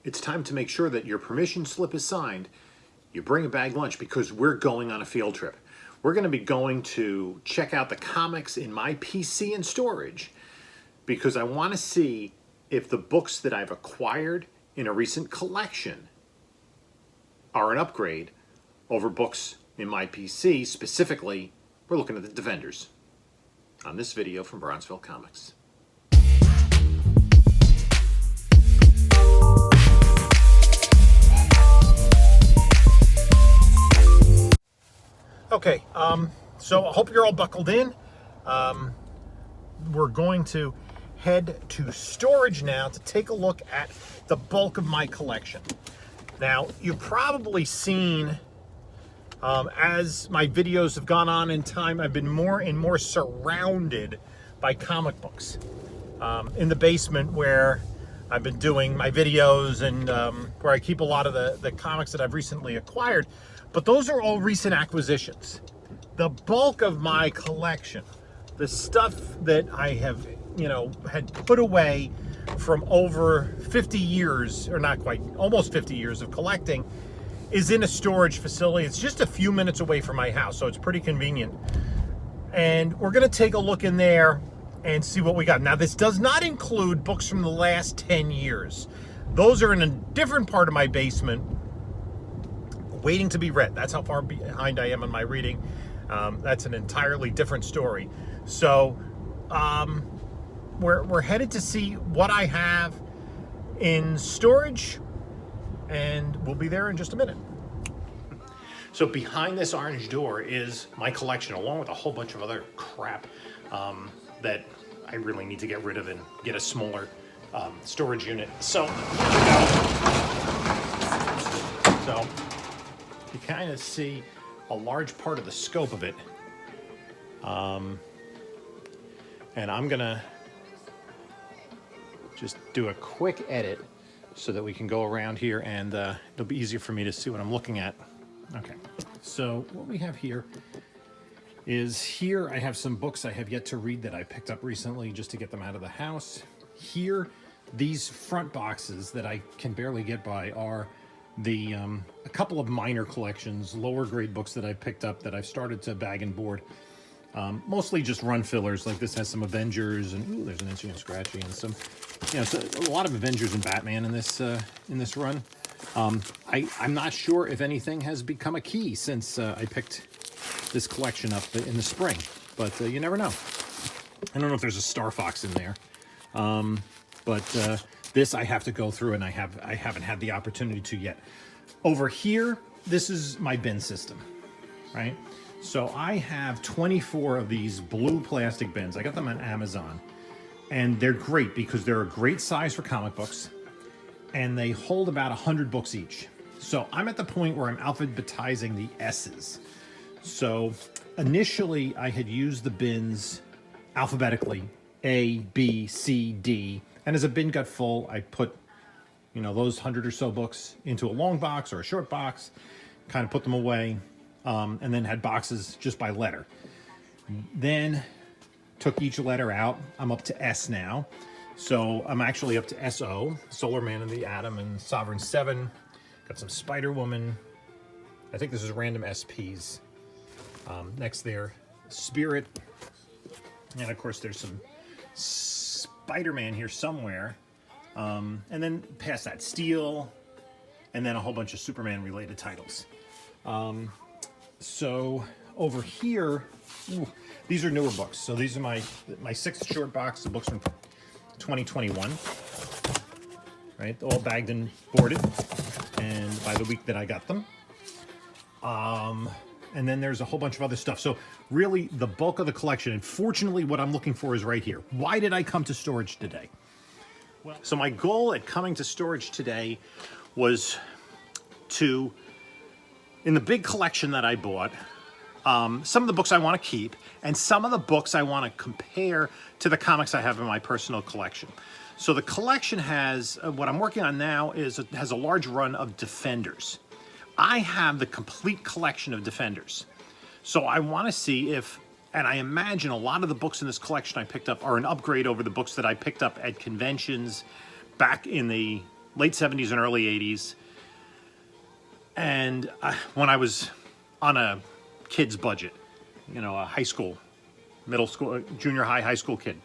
it's time to make sure that your permission slip is signed. You bring a bag lunch because we're going on a field trip. We're going to be going to check out the comics in my PC and storage because I want to see if the books that I've acquired in a recent collection are an upgrade over books in my PC. Specifically, we're looking at the Defenders on this video from Bronzeville Comics. Okay, so I hope you're all buckled in. We're going to head to storage now to take a look at the bulk of my collection. Now, you've probably seen, as my videos have gone on in time, I've been more and more surrounded by comic books. In the basement where I've been doing my videos and where I keep a lot of the comics that I've recently acquired. But those are all recent acquisitions. The bulk of my collection, the stuff that I have, had put away from over 50 years, or not quite, almost 50 years of collecting, is in a storage facility. It's just a few minutes away from my house, so it's pretty convenient. And we're gonna take a look in there and see what we got. Now, this does not include books from the last 10 years. Those are in a different part of my basement, waiting to be read. That's how far behind I am on my reading. That's an entirely different story. So we're headed to see what I have in storage, and we'll be there in just a minute. So behind this orange door is my collection, along with a whole bunch of other crap that I really need to get rid of and get a smaller storage unit. So here we go. So you kind of see a large part of the scope of it. And I'm gonna just do a quick edit so that we can go around here and it'll be easier for me to see what I'm looking at. Okay, so what we have here is I have some books I have yet to read that I picked up recently just to get them out of the house. Here, these front boxes that I can barely get by are a couple of minor collections, lower grade books that I picked up that I've started to bag and board. Mostly just run fillers. Like this has some Avengers and ooh, there's an Itchy and Scratchy and some, so a lot of Avengers and Batman in this run. I'm not sure if anything has become a key since I picked this collection up in the spring, but you never know. I don't know if there's a Star Fox in there, but this I have to go through, and I haven't had the opportunity to yet. Over here, this is my bin system, right? So I have 24 of these blue plastic bins. I got them on Amazon, and they're great because they're a great size for comic books, and they hold about 100 books each. So I'm at the point where I'm alphabetizing the S's. So initially, I had used the bins alphabetically, A, B, C, D, and as a bin got full, I put, those 100 or so books into a long box or a short box, kind of put them away, and then had boxes just by letter. Then took each letter out. I'm up to S now. So I'm actually up to SO, Solar Man and the Atom and Sovereign 7. Got some Spider-Woman. I think this is random SPs. Next there, Spirit. And of course there's some Spider-Man here somewhere. And then past that, Steel. And then a whole bunch of Superman related titles. So over here, these are newer books. So these are my sixth short box of books from 2021, right? All bagged and boarded, and by the week that I got them. And then there's a whole bunch of other stuff. So really the bulk of the collection, and fortunately what I'm looking for is right here. Why did I come to storage today? Well, so my goal at coming to storage today was to, in the big collection that I bought, some of the books I want to keep, and some of the books I want to compare to the comics I have in my personal collection. So the collection has, what I'm working on now has a large run of Defenders. I have the complete collection of Defenders. So I want to see if, and I imagine a lot of the books in this collection I picked up are an upgrade over the books that I picked up at conventions back in the late 70s and early 80s. And when I was on a kid's budget, you know, a high school, middle school, junior high, high school kid.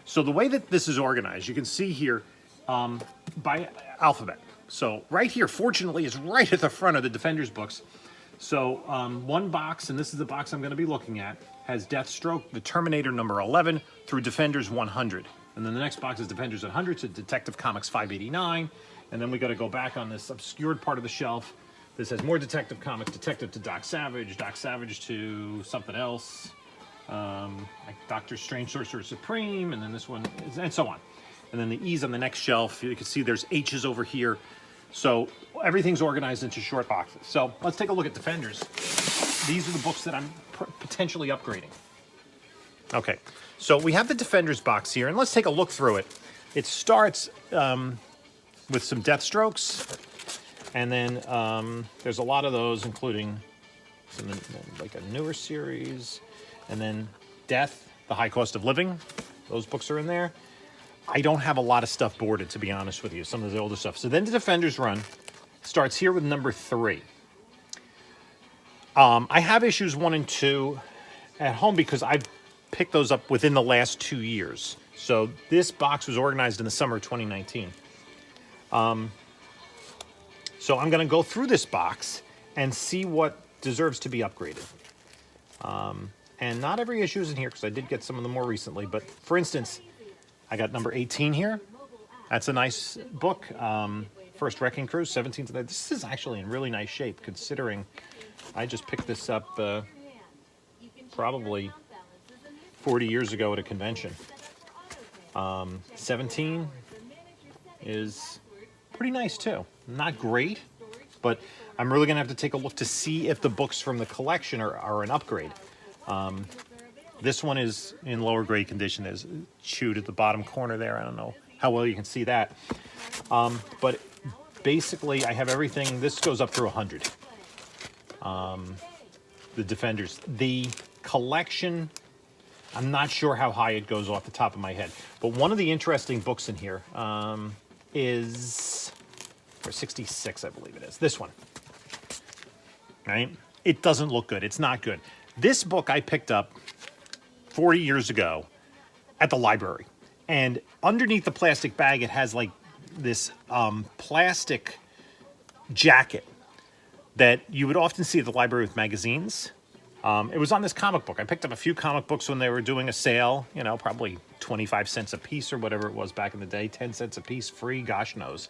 So the way that this is organized, you can see here by alphabet. So right here, fortunately, is right at the front of the Defenders books. So one box, and this is the box I'm going to be looking at, has Deathstroke, the Terminator number 11 through Defenders 100. And then the next box is Defenders 100 to Detective Comics 589. And then we got to go back on this obscured part of the shelf. This has more Detective Comics, Detective to Doc Savage to something else, like Doctor Strange, Sorcerer Supreme, and then this one, and so on. And then the E's on the next shelf. You can see there's H's over here. So everything's organized into short boxes. So let's take a look at Defenders. These are the books that I'm potentially upgrading. Okay, so we have the Defenders box here, and let's take a look through it. It starts with some Deathstrokes, and then there's a lot of those, including some, like a newer series, and then Death, The High Cost of Living. Those books are in there. I don't have a lot of stuff boarded, to be honest with you, some of the older stuff. So then the Defenders run starts here with number 3. I have issues 1 and 2 at home because I've picked those up within the last 2 years. So this box was organized in the summer of 2019. So I'm going to go through this box and see what deserves to be upgraded. And not every issue is in here because I did get some of them more recently. But for instance, I got number 18 here. That's a nice book. First Wrecking Crew, 17th. This is actually in really nice shape considering I just picked this up probably 40 years ago at a convention. 17 is pretty nice too. Not great, but I'm really going to have to take a look to see if the books from the collection are an upgrade. This one is in lower grade condition. There's chewed at the bottom corner there. I don't know how well you can see that. But basically, I have everything. This goes up through 100. The Defenders. The collection, I'm not sure how high it goes off the top of my head. But one of the interesting books in here is, for 66, I believe it is. This one. Right? It doesn't look good. It's not good. This book I picked up 40 years ago at the library. And underneath the plastic bag, it has like this plastic jacket that you would often see at the library with magazines. It was on this comic book. I picked up a few comic books when they were doing a sale, you know, probably 25 cents a piece or whatever it was back in the day, 10 cents a piece, free, gosh knows.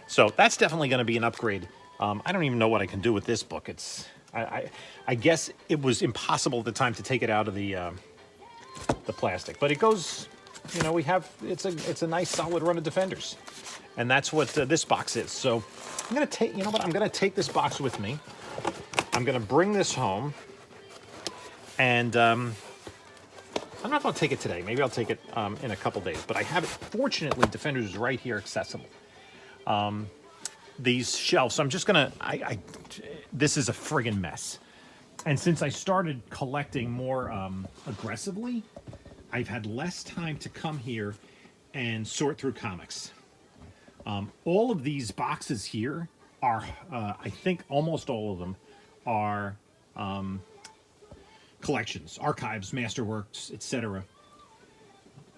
So that's definitely going to be an upgrade. I don't even know what I can do with this book. I guess it was impossible at the time to take it out of the plastic, but it goes, you know, it's a nice solid run of Defenders, and that's what this box is. So I'm going to take, you know what, I'm going to take this box with me. I'm going to bring this home, and I don't know if I'll take it today. Maybe I'll take it in a couple days, but I have it, fortunately, Defenders is right here accessible. These shelves, so I'm just going to, this is a friggin' mess. And since I started collecting more aggressively, I've had less time to come here and sort through comics. All of these boxes here are, I think almost all of them are collections, archives, masterworks, etc.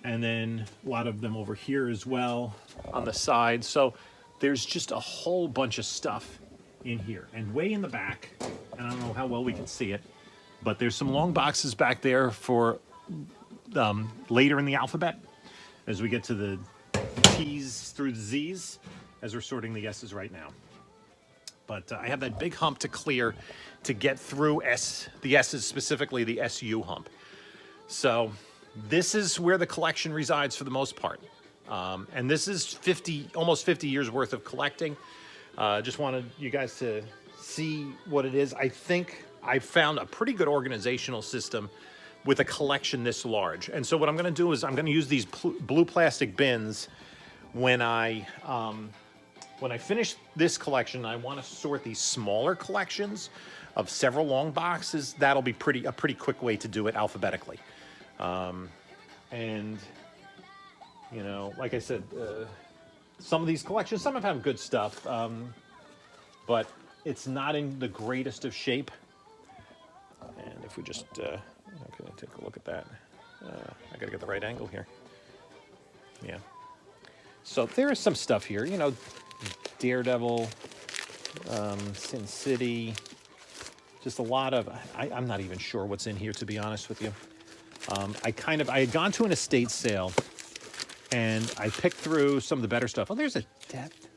And then a lot of them over here as well on the side. So there's just a whole bunch of stuff in here. And way in the back, and I don't know how well we can see it, but there's some long boxes back there for later in the alphabet as we get to the T's through the Z's as we're sorting the S's right now. But I have that big hump to clear to get through the S's, specifically the SU hump. So this is where the collection resides for the most part. And this is almost 50 years worth of collecting. Just wanted you guys to see what it is. I think I found a pretty good organizational system with a collection this large. And so what I'm going to do is I'm going to use these blue plastic bins when I finish this collection. I want to sort these smaller collections of several long boxes. That'll be a pretty quick way to do it alphabetically. And you know, like I said, some of these collections. Some have good stuff, but it's not in the greatest of shape. And if we just, okay, take a look at that. I gotta get the right angle here. Yeah. So there is some stuff here, you know, Daredevil, Sin City, just a lot of, I'm not even sure what's in here, to be honest with you. I had gone to an estate sale and I picked through some of the better stuff. Oh, there's a Death.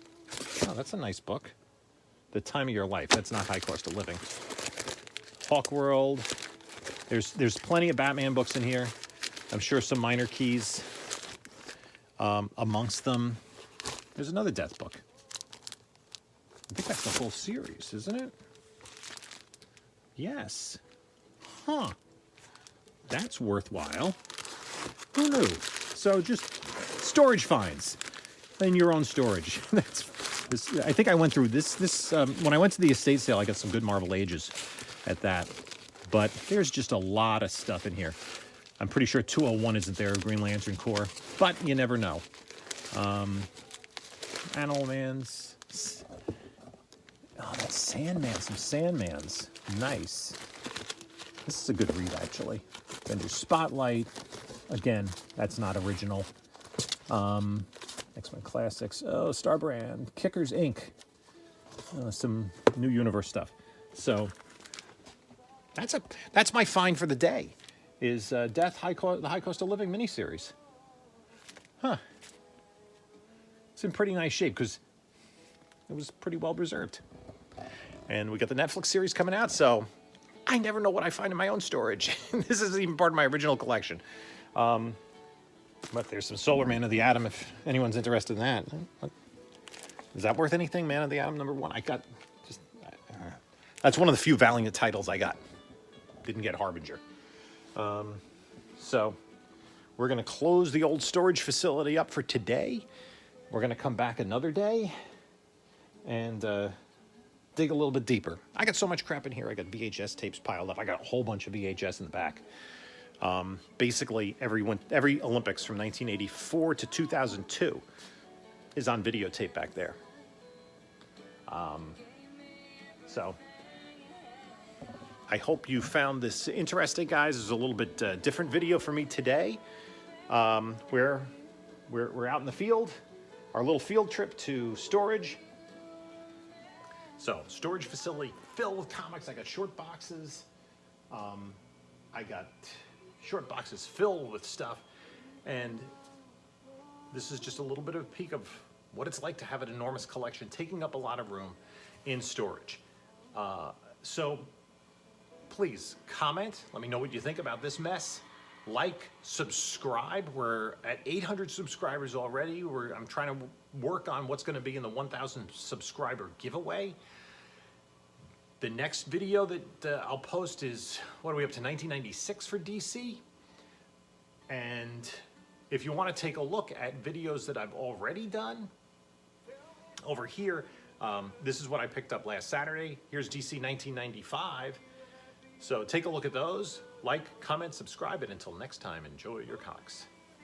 Oh, that's a nice book. The Time of Your Life. That's not High Cost of Living. Hawkworld. There's plenty of Batman books in here. I'm sure some minor keys amongst them. There's another Death book. I think that's the whole series, isn't it? Yes. Huh. That's worthwhile. Who knew? So just storage finds in your own storage. I think I went through this when I went to the estate sale. I got some good Marvel Ages at that. But there's just a lot of stuff in here. I'm pretty sure 201 isn't there, Green Lantern Corps, but you never know. Animal Man's. Oh, that's Sandman, some Sandmans. Nice. This is a good read, actually. Then there's Spotlight. Again, that's not original. X-Men Classics. Oh, Starbrand. Kickers, Inc. Some New Universe stuff. So that's my find for the day. Is Death, the High Cost of Living miniseries. Huh. It's in pretty nice shape because it was pretty well preserved. And we got the Netflix series coming out, so I never know what I find in my own storage. This isn't even part of my original collection. But there's some Solar Man of the Atom if anyone's interested in that. Is that worth anything? Man of the Atom #1. I got just... that's one of the few Valiant titles I got. Didn't get Harbinger. So we're going to close the old storage facility up for today. We're going to come back another day and dig a little bit deeper. I got so much crap in here. I got VHS tapes piled up. I got a whole bunch of VHS in the back. Basically, every Olympics from 1984 to 2002 is on videotape back there. So I hope you found this interesting, guys. It's a little bit different video for me today. We're out in the field, our little field trip to storage. So storage facility filled with comics. I got short boxes. I got short boxes filled with stuff. And this is just a little bit of a peek of what it's like to have an enormous collection taking up a lot of room in storage. So please comment. Let me know what you think about this mess. Like, subscribe. We're at 800 subscribers already. I'm trying to work on what's going to be in the 1,000 subscriber giveaway. The next video that I'll post is, what are we up to, 1996 for DC? And if you want to take a look at videos that I've already done, over here, this is what I picked up last Saturday. Here's DC 1995. So take a look at those. Like, comment, subscribe, and until next time, enjoy your comics.